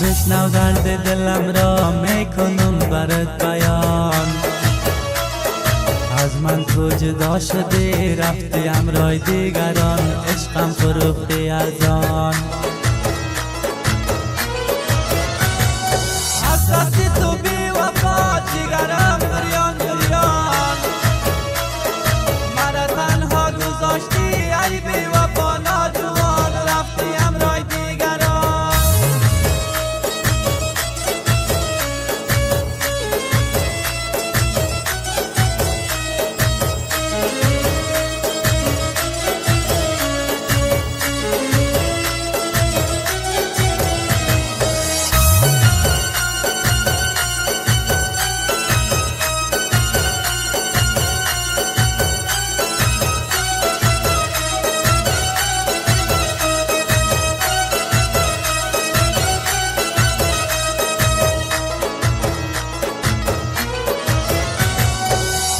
بشنو درد دلم را میکنم برات بیان. از من تو جدا شدی رفتی همراه دیگران، عشقم فروختی از آن. از دست تو بی وفا جگرم بریان بریان، مرا تنها گذاشتی ای بی وفا ناجوان، رفتی همراه دیگران.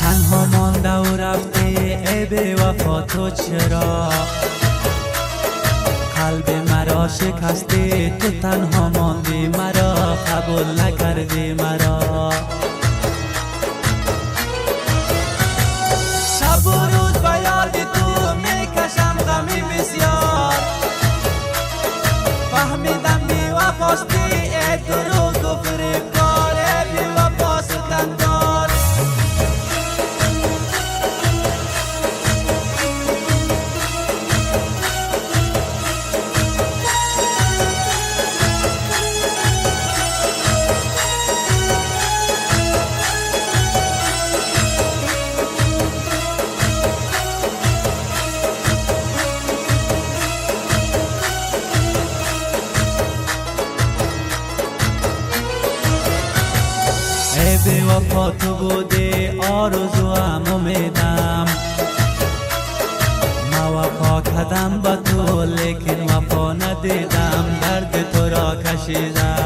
تنها مانده و رفتی ای بی وفا تو چرا، قلب مرا شکستی تو تنها ماندی مرا، قبول نکردی مرا. شب و روز به یاد تو میکشم غمی بسیار، فهمیدم بی وفاستی ای دروغ و فریبکار، ای بی وفا ستمکار. ای بی وفا تو بودی آرزوام امیدم، ما وفا کردم با تو لیکن وفا ندیدم، درد تو را کشیدم.